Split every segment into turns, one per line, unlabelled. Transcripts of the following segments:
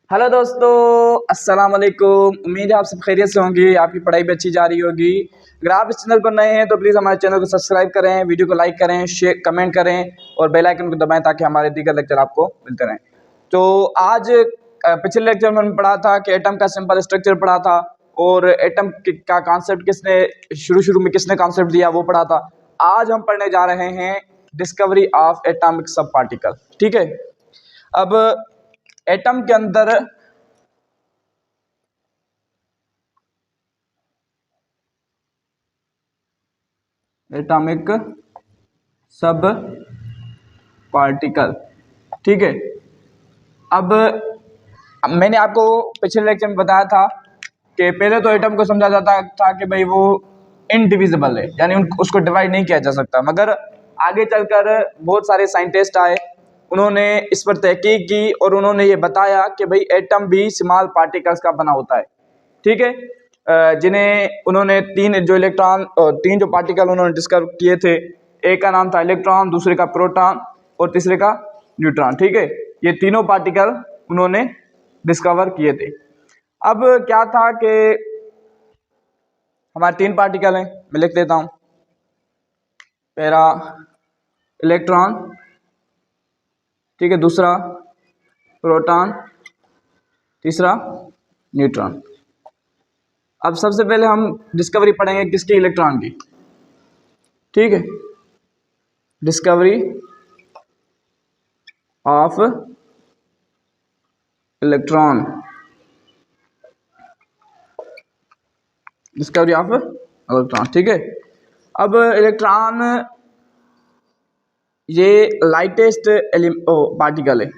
Hello दोस्तों, अस्सलाम वालेकुम। उम्मीद है आप सब खैरियत से होंगे, आपकी पढ़ाई भी अच्छी जा रही होगी। अगर आप इस चैनल पर नए हैं तो प्लीज़ हमारे चैनल को सब्सक्राइब करें, वीडियो को लाइक करें, शेयर कमेंट करें और बेल आइकन को दबाएं ताकि हमारे दीगर लेक्चर आपको मिलते रहें। तो आज पिछले लेक्चर में हमने पढ़ा था कि एटम का सिंपल स्ट्रक्चर पढ़ा था और एटम का कॉन्सेप्ट शुरू में किसने कॉन्सेप्ट दिया वो पढ़ा था। आज हम पढ़ने जा रहे हैं डिस्कवरी ऑफ एटॉमिक सब पार्टिकल। ठीक है, अब एटम के अंदर एटॉमिक सब पार्टिकल। ठीक है, अब मैंने आपको पिछले लेक्चर में बताया था कि पहले तो एटम को समझा जाता था कि भाई वो इनडिविजिबल है, यानी उसको डिवाइड नहीं किया जा सकता। मगर आगे चलकर बहुत सारे साइंटिस्ट आए, उन्होंने इस पर तहकीक की और उन्होंने ये बताया कि भाई एटम भी स्मॉल पार्टिकल्स का बना होता है। ठीक है, जिन्हें उन्होंने तीन जो पार्टिकल उन्होंने डिस्कवर किए थे, एक का नाम था इलेक्ट्रॉन, दूसरे का प्रोटॉन और तीसरे का न्यूट्रॉन। ठीक है, ये तीनों पार्टिकल उन्होंने डिस्कवर किए थे। अब क्या था कि हमारे तीन पार्टिकल हैं, मैं लिख देता हूं। पहला इलेक्ट्रॉन, ठीक है, दूसरा प्रोटॉन, तीसरा न्यूट्रॉन। अब सबसे पहले हम डिस्कवरी पढ़ेंगे किसकी? इलेक्ट्रॉन की। ठीक है, discovery of electron, discovery of electron. ठीक है, अब इलेक्ट्रॉन ये लाइटेस्ट पार्टिकल है,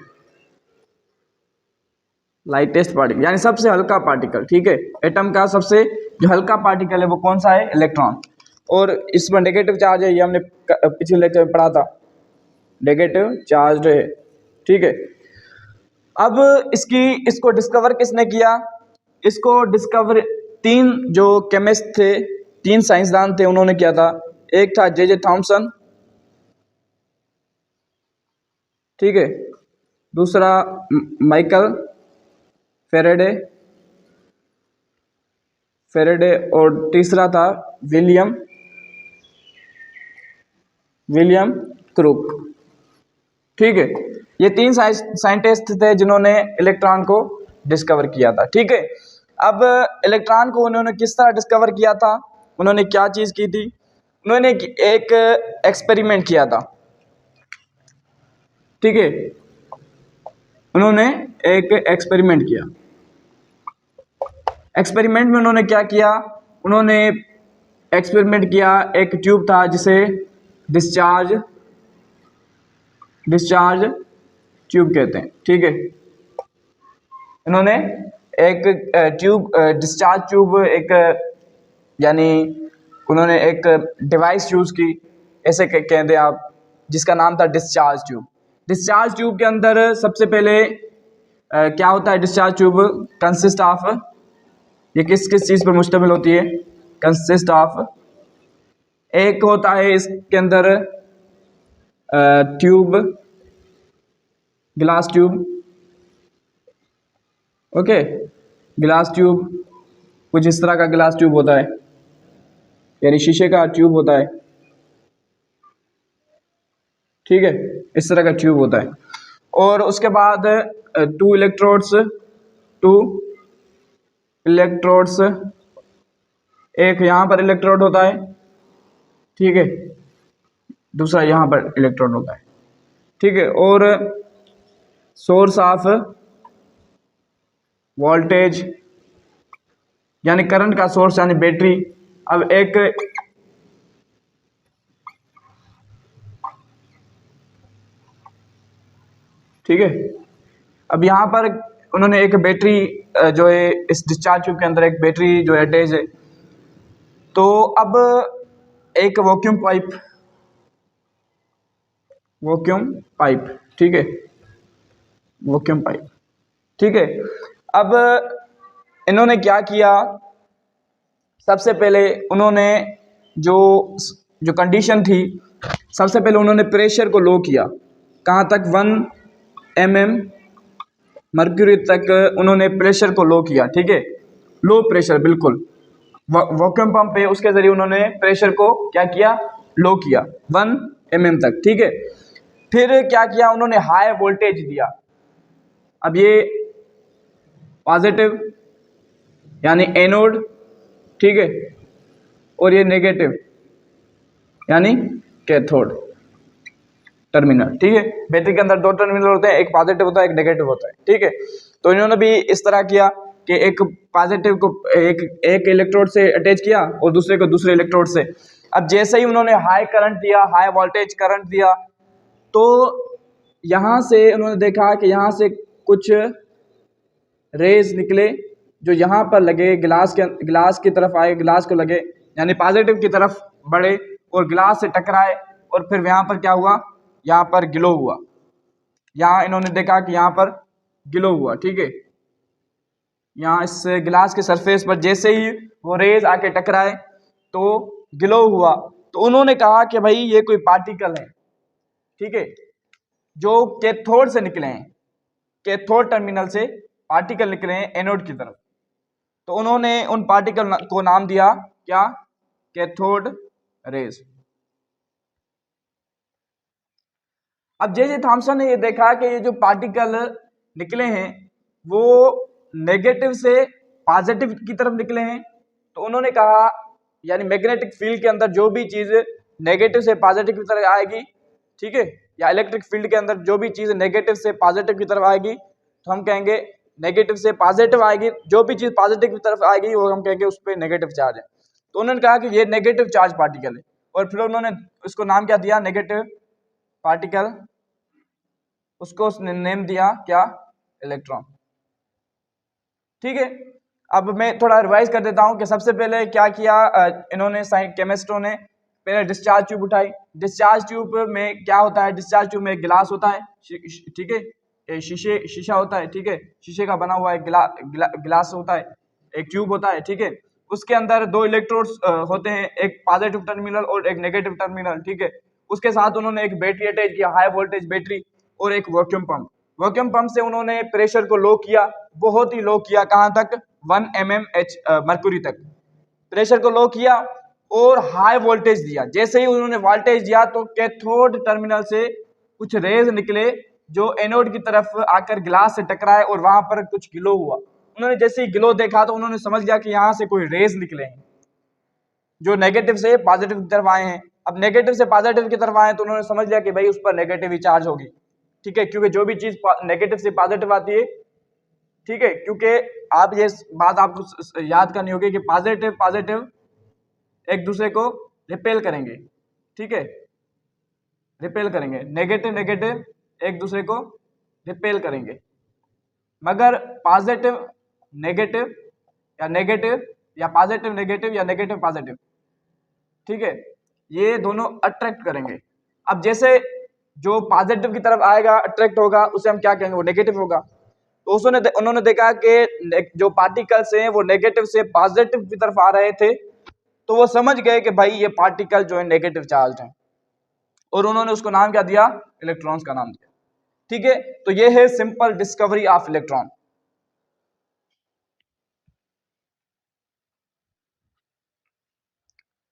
लाइटेस्ट पार्टिकल यानी सबसे हल्का पार्टिकल। ठीक है, एटम का सबसे जो हल्का पार्टिकल है वो कौन सा है? इलेक्ट्रॉन। और इस पर नेगेटिव चार्ज है, ये हमने पिछले लेक्चर में पढ़ा था, नेगेटिव चार्ज है। ठीक है, अब इसको डिस्कवर किसने किया? इसको डिस्कवर तीन जो केमिस्ट थे, तीन साइंसदान थे, उन्होंने किया था। एक था जे थॉमसन, ठीक है, दूसरा माइकल फेरेडे और तीसरा था विलियम क्रूक। ठीक है, ये तीन साइंटिस्ट थे जिन्होंने इलेक्ट्रॉन को डिस्कवर किया था। ठीक है, अब इलेक्ट्रॉन को उन्होंने किस तरह डिस्कवर किया था? उन्होंने क्या चीज़ की थी? उन्होंने एक एक्सपेरिमेंट किया था। ठीक है, उन्होंने एक एक्सपेरिमेंट किया। एक्सपेरिमेंट में उन्होंने क्या किया? उन्होंने एक्सपेरिमेंट किया, एक ट्यूब था जिसे डिस्चार्ज ट्यूब कहते हैं। ठीक है, इन्होंने एक डिस्चार्ज ट्यूब यानी उन्होंने एक डिवाइस यूज़ की, ऐसे कहते हैं आप, जिसका नाम था डिस्चार्ज ट्यूब। डिस्चार्ज ट्यूब के अंदर सबसे पहले क्या होता है? डिस्चार्ज ट्यूब कंसिस्ट ऑफ, ये किस किस चीज़ पर मुश्तमिल होती है? कंसिस्ट ऑफ, एक होता है इसके अंदर tube, glass tube. Okay, glass tube कुछ इस तरह का ग्लास ट्यूब होता है, यानी शीशे का ट्यूब होता है। ठीक है, इस तरह का ट्यूब होता है। और उसके बाद टू इलेक्ट्रोड्स, एक यहाँ पर इलेक्ट्रोड होता है, ठीक है, दूसरा यहाँ पर इलेक्ट्रोड होता है। ठीक है, और सोर्स ऑफ वोल्टेज यानी करंट का सोर्स यानी बैटरी। अब ठीक है, अब यहाँ पर उन्होंने एक बैटरी जो है इस डिस्चार्ज ट्यूब के अंदर एक बैटरी जो अटैच है। तो अब एक वैक्यूम पाइप, ठीक है, वैक्यूम पाइप। ठीक है, अब इन्होंने क्या किया? सबसे पहले उन्होंने जो कंडीशन थी, सबसे पहले उन्होंने प्रेशर को लो किया। कहाँ तक? 1 mm मरक्यूरी तक उन्होंने प्रेशर को लो किया, ठीक है, लो प्रेशर बिल्कुल वैक्यूम पंप पे, उसके जरिए उन्होंने प्रेशर को क्या किया, लो किया 1 mm तक, ठीक है। फिर क्या किया उन्होंने, हाई वोल्टेज दिया। अब ये पॉजिटिव यानी एनोड, ठीक है, और ये नेगेटिव यानी कैथोड टर्मिनल, ठीक है। बैटरी के अंदर 2 टर्मिनल होते हैं, एक पॉजिटिव होता है, एक नेगेटिव होता है, ठीक है। तो इन्होंने भी इस तरह किया कि एक पॉजिटिव को एक इलेक्ट्रोड से अटैच किया और दूसरे को दूसरे इलेक्ट्रोड से। अब जैसे ही उन्होंने हाई करंट दिया, हाई वोल्टेज करंट दिया, तो यहाँ से उन्होंने देखा कि यहाँ से कुछ रेज निकले जो यहाँ पर लगे, गिलास की तरफ आए, गिलास को लगे, यानी पॉजिटिव की तरफ बढ़े और गिलास से टकराए, और फिर यहाँ पर क्या हुआ, यहाँ पर ग्लो हुआ। यहाँ इन्होंने देखा कि यहाँ पर ग्लो हुआ, ठीक है। यहाँ इस गिलास के सरफेस पर जैसे ही वो रेज आके टकराए तो ग्लो हुआ। तो उन्होंने कहा कि भाई ये कोई पार्टिकल है, ठीक है, जो कैथोड से निकले हैं, कैथोड टर्मिनल से पार्टिकल निकले हैं एनोड की तरफ। तो उन्होंने उन पार्टिकल को नाम दिया क्या, कैथोड रेज। अब जे थॉमसन ने ये देखा कि ये जो पार्टिकल निकले हैं वो नेगेटिव से पॉजिटिव की तरफ निकले हैं। तो उन्होंने कहा, यानी मैग्नेटिक फील्ड के अंदर जो भी चीज नेगेटिव से पॉजिटिव की तरफ आएगी, ठीक है, या इलेक्ट्रिक फील्ड के अंदर जो भी चीज नेगेटिव से पॉजिटिव की तरफ आएगी तो हम कहेंगे नेगेटिव से पॉजिटिव आएगी, जो भी चीज पॉजिटिव की तरफ आएगी वो हम कहेंगे उस पर नेगेटिव चार्ज है। तो उन्होंने कहा कि ये नेगेटिव चार्ज पार्टिकल है, और फिर उन्होंने उसको नाम क्या दिया, नेगेटिव पार्टिकल। उसको उसने नेम दिया क्या, इलेक्ट्रॉन, ठीक है। अब मैं थोड़ा रिवाइज कर देता हूं कि सबसे पहले क्या किया इन्होंने, केमिस्टों ने पहले डिस्चार्ज ट्यूब उठाई। डिस्चार्ज ट्यूब में क्या होता है, डिस्चार्ज ट्यूब में एक गिलास होता है, ठीक है, शीशा होता है, ठीक है, शीशे का बना हुआ एक गिलास होता है, एक ट्यूब होता है, ठीक है। उसके अंदर 2 इलेक्ट्रोड्स होते हैं, एक पॉजिटिव टर्मिनल और एक नेगेटिव टर्मिनल, ठीक है। उसके साथ उन्होंने एक बैटरी अटैच किया, हाई वोल्टेज बैटरी, और एक वैक्यूम पंप। वैक्यूम पंप से उन्होंने प्रेशर को लो किया, बहुत ही लो किया, कहां तक, 1 mm मरक्यूरी तक प्रेशर को लो किया, और हाई वोल्टेज दिया। जैसे ही उन्होंने वोल्टेज दिया तो कैथोड टर्मिनल से कुछ रेज निकले जो एनोड की तरफ आकर गिलास से टकराए और वहां पर कुछ ग्लो हुआ। उन्होंने जैसे ही ग्लो देखा तो उन्होंने समझ लिया कि यहाँ से कोई रेज निकले हैं जो नेगेटिव से पॉजिटिव की तरफ आए हैं। अब नेगेटिव से पॉजिटिव की तरफ आए तो उन्होंने समझ लिया कि भाई उस पर नेगेटिव ही चार्ज होगी, ठीक है, क्योंकि जो भी चीज नेगेटिव से पॉजिटिव आती है, ठीक है, क्योंकि आप ये बात आपको याद करनी होगी कि पॉजिटिव पॉजिटिव एक दूसरे को रिपेल करेंगे, ठीक है, रिपेल करेंगे, नेगेटिव नेगेटिव एक दूसरे को रिपेल करेंगे। मगर पॉजिटिव नेगेटिव या नेगेटिव या पॉजिटिव नेगेटिव या नेगेटिव पॉजिटिव, ठीक है, ये दोनों अट्रैक्ट करेंगे। अब जैसे जो पॉजिटिव की तरफ आएगा, अट्रैक्ट होगा, उसे हम क्या कहेंगे, वो नेगेटिव होगा। तो उन्होंने देखा कि जो पार्टिकल्स हैं वो नेगेटिव से पॉजिटिव की तरफ आ रहे थे, तो वो समझ गए कि भाई ये पार्टिकल जो है नेगेटिव चार्ज है, और उन्होंने उसको नाम क्या दिया, इलेक्ट्रॉन्स का नाम दिया, ठीक है। तो ये है सिंपल डिस्कवरी ऑफ इलेक्ट्रॉन।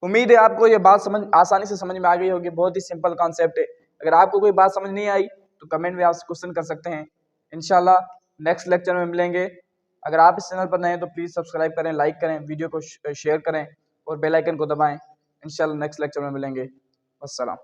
उम्मीद है आपको ये बात आसानी से समझ में आ गई होगी, बहुत ही सिंपल कॉन्सेप्ट है। अगर आपको कोई बात समझ नहीं आई तो कमेंट में आप क्वेश्चन कर सकते हैं। इंशाल्लाह नेक्स्ट लेक्चर में मिलेंगे। अगर आप इस चैनल पर नए हैं तो प्लीज़ सब्सक्राइब करें, लाइक करें, वीडियो को शेयर करें और बेल आइकन को दबाएं। इंशाल्लाह नेक्स्ट लेक्चर में मिलेंगे। अस्सलाम।